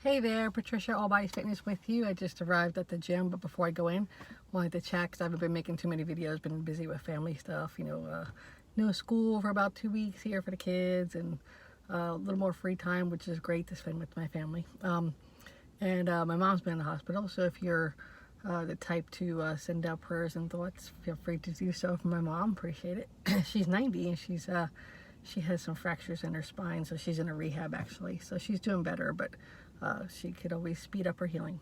Hey there, Patricia, All Body Fitness with you. I just arrived at the gym, but before I go in, wanted to chat because I haven't been making too many videos, been busy with family stuff, no school for about 2 weeks here for the kids, and a little more free time, which is great to spend with my family. My mom's been in the hospital, so if you're the type to send out prayers and thoughts, feel free to do so for my mom. Appreciate it. She's 90 and she has some fractures in her spine, so she's in a rehab actually. So she's doing better, but she could always speed up her healing.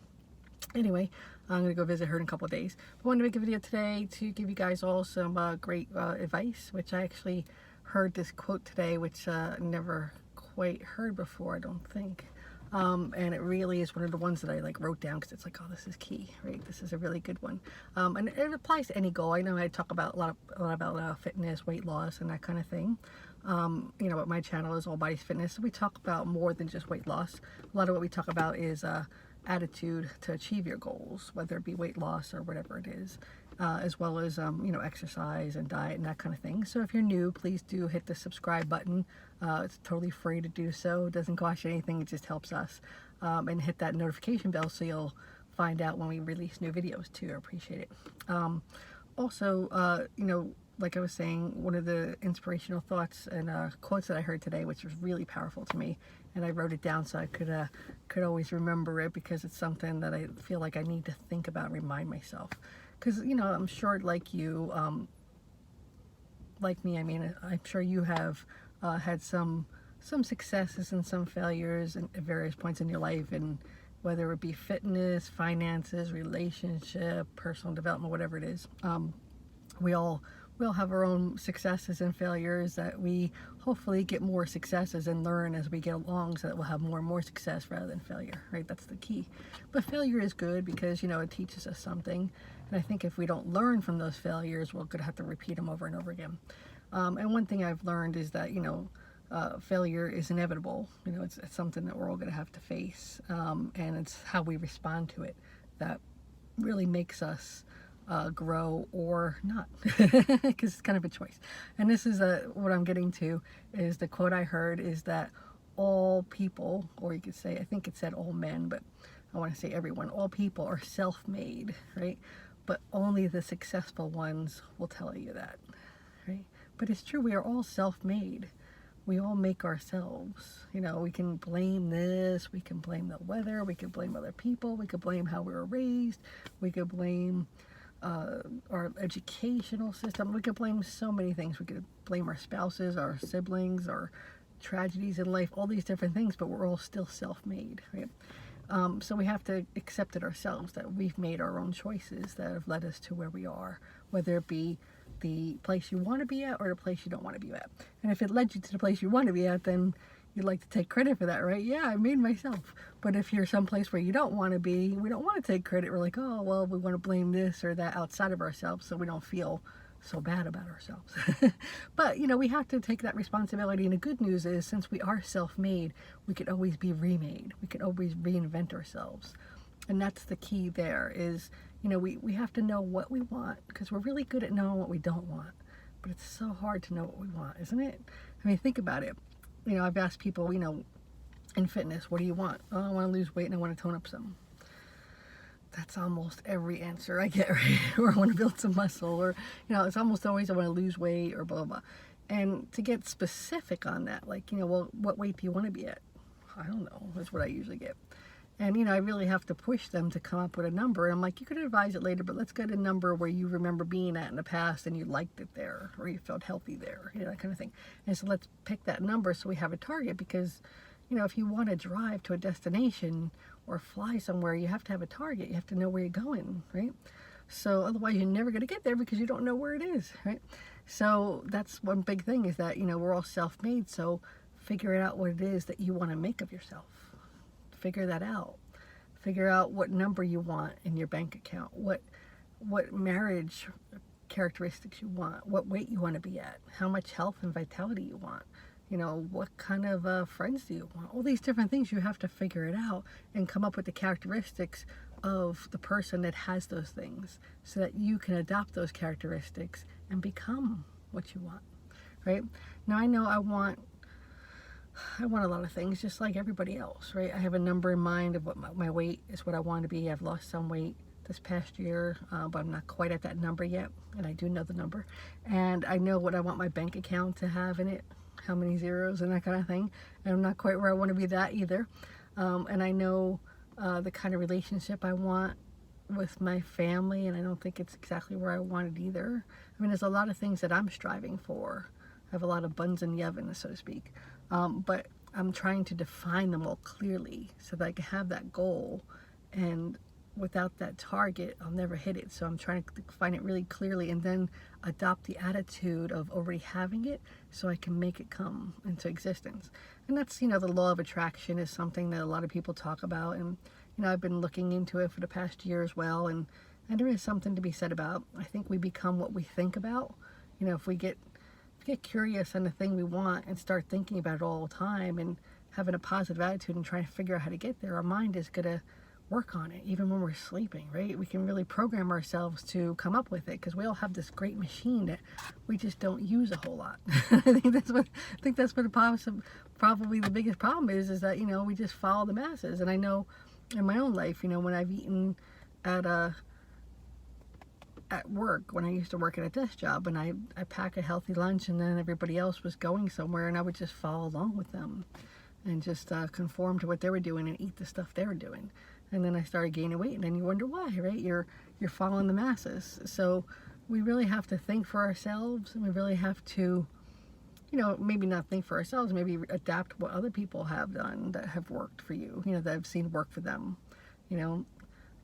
Anyway, I'm going to go visit her in a couple of days. I wanted to make a video today to give you guys all some great advice, which I actually heard this quote today, which I never quite heard before, I don't think. And it really is one of the ones that I wrote down because it's like, oh, this is key, right? This is a really good one. And it applies to any goal. I know I talk about a lot about fitness, weight loss, and that kind of thing. But my channel is All Body Fitness, so we talk about more than just weight loss. A lot of what we talk about is attitude to achieve your goals, whether it be weight loss or whatever it is, as well as exercise and diet and that kind of thing. So if you're new, please do hit the subscribe button. It's totally free to do so. It doesn't cost you anything. It just helps us. And hit that notification bell so you'll find out when we release new videos too. I appreciate it. Also, like I was saying, one of the inspirational thoughts and quotes that I heard today, which was really powerful to me, and I wrote it down so I could always remember it, because it's something that I feel like I need to think about and remind myself. Because, I'm sure like you, like me, I mean, I'm sure you have had some successes and some failures at various points in your life, and whether it be fitness, finances, relationship, personal development, whatever it is. We all have our own successes and failures that we hopefully get more successes and learn as we get along, so that we'll have more and more success rather than failure, right? That's the key. But failure is good because, it teaches us something. And I think if we don't learn from those failures, we're going to have to repeat them over and over again. And one thing I've learned is that, failure is inevitable. It's something that we're all going to have to face. And it's how we respond to it that really makes us grow or not, because it's kind of a choice. And this is what I'm getting to, is the quote I heard is that all people, or you could say, I think it said all men, but I want to say everyone, all people are self-made, right? But only the successful ones will tell you that, right? But it's true, we are all self-made. We all make ourselves. We can blame this, we can blame the weather, we can blame other people, we could blame how we were raised, we could blame our educational system. We could blame so many things. We could blame our spouses, our siblings, our tragedies in life, all these different things, but we're all still self-made, right? So we have to accept it ourselves, that we've made our own choices that have led us to where we are, whether it be the place you want to be at or the place you don't want to be at. And if it led you to the place you want to be at, then you'd like to take credit for that, right? Yeah, I made myself. But if you're someplace where you don't want to be, we don't want to take credit. We're like, oh, well, we want to blame this or that outside of ourselves so we don't feel so bad about ourselves. But, we have to take that responsibility. And the good news is, since we are self-made, we can always be remade. We can always reinvent ourselves. And that's the key there is, we have to know what we want, because we're really good at knowing what we don't want. But it's so hard to know what we want, isn't it? I mean, think about it. I've asked people, in fitness, what do you want? Oh, I want to lose weight and I want to tone up some. That's almost every answer I get, right? Or I want to build some muscle, or, it's almost always I want to lose weight, or blah, blah, blah. And to get specific on that, well, what weight do you want to be at? I don't know. That's what I usually get. And, I really have to push them to come up with a number. And I'm like, you could advise it later, but let's get a number where you remember being at in the past and you liked it there, or you felt healthy there, that kind of thing. And so let's pick that number so we have a target, because, if you want to drive to a destination or fly somewhere, you have to have a target. You have to know where you're going, right? So otherwise you're never going to get there because you don't know where it is, right? So that's one big thing, is that, we're all self-made. So figure out what it is that you want to make of yourself. Figure that out. Figure out what number you want in your bank account, what marriage characteristics you want, what weight you want to be at, how much health and vitality you want, what kind of friends do you want. All these different things, you have to figure it out and come up with the characteristics of the person that has those things, so that you can adopt those characteristics and become what you want, right? Now I know I want I want a lot of things just like everybody else, right? I have a number in mind of what my weight is, what I want to be. I've lost some weight this past year, but I'm not quite at that number yet, and I do know the number. And I know what I want my bank account to have in it, how many zeros and that kind of thing. And I'm not quite where I want to be that either. And I know the kind of relationship I want with my family, and I don't think it's exactly where I want it either. I mean, there's a lot of things that I'm striving for. I have a lot of buns in the oven, so to speak. But I'm trying to define them all clearly so that I can have that goal, and without that target, I'll never hit it. So I'm trying to define it really clearly and then adopt the attitude of already having it so I can make it come into existence. And that's, the law of attraction is something that a lot of people talk about. And, I've been looking into it for the past year as well. And there is something to be said about, I think we become what we think about. If we get curious on the thing we want and start thinking about it all the time and having a positive attitude and trying to figure out how to get there, our mind is going to work on it even when we're sleeping, right? We can really program ourselves to come up with it because we all have this great machine that we just don't use a whole lot. I think that's what probably the biggest problem is that, we just follow the masses. And I know in my own life, when I've eaten at work, when I used to work at a desk job, and I pack a healthy lunch, and then everybody else was going somewhere, and I would just follow along with them and just conform to what they were doing and eat the stuff they were doing. And then I started gaining weight, and then you wonder why, right? You're following the masses. So we really have to think for ourselves, and we really have to, maybe not think for ourselves, maybe adapt what other people have done that have worked for you, that I've seen work for them.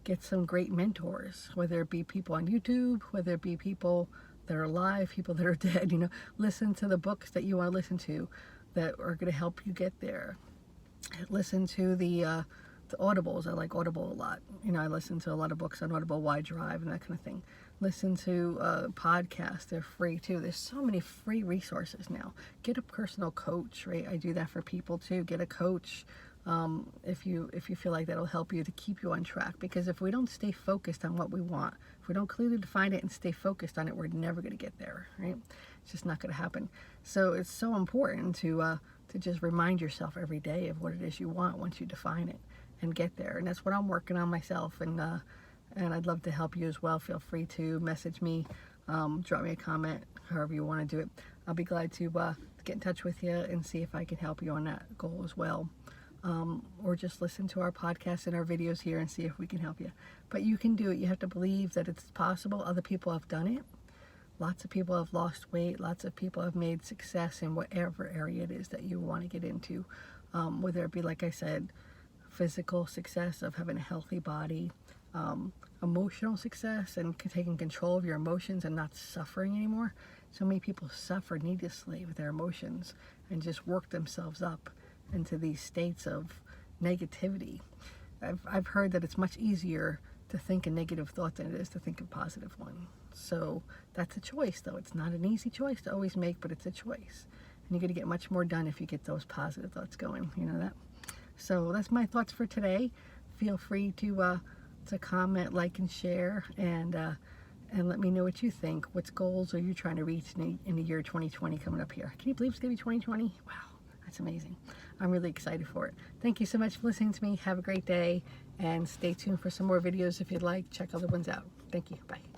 Get some great mentors, whether it be people on YouTube, whether it be people that are alive, people that are dead. Listen to the books that you want to listen to that are going to help you get there. Listen to the Audibles. I like Audible a lot. I listen to a lot of books on Audible, Why Drive, and that kind of thing. Listen to podcasts. They're free too. There's so many free resources now. Get a personal coach, right? I do that for people too. Get a coach. If you feel like that'll help you to keep you on track, because if we don't stay focused on what we want, if we don't clearly define it and stay focused on it, we're never going to get there, right? It's just not going to happen. So it's so important to just remind yourself every day of what it is you want once you define it and get there. And that's what I'm working on myself, and I'd love to help you as well. Feel free to message me, drop me a comment, however you want to do it. I'll be glad to get in touch with you and see if I can help you on that goal as well. Or just listen to our podcasts and our videos here and see if we can help you. But you can do it. You have to believe that it's possible. Other people have done it. Lots of people have lost weight. Lots of people have made success in whatever area it is that you want to get into. Whether it be, like I said, physical success of having a healthy body, emotional success and taking control of your emotions and not suffering anymore. So many people suffer needlessly with their emotions and just work themselves up into these states of negativity. I've heard that it's much easier to think a negative thought than it is to think a positive one. So that's a choice, though. It's not an easy choice to always make, but it's a choice. And you're going to get much more done if you get those positive thoughts going. You know that? So that's my thoughts for today. Feel free to comment, like, and share, and let me know what you think. What goals are you trying to reach in the year 2020 coming up here? Can you believe it's going to be 2020? Wow. That's amazing. I'm really excited for it. Thank you so much for listening to me. Have a great day, and stay tuned for some more videos if you'd like. Check other ones out. Thank you. Bye.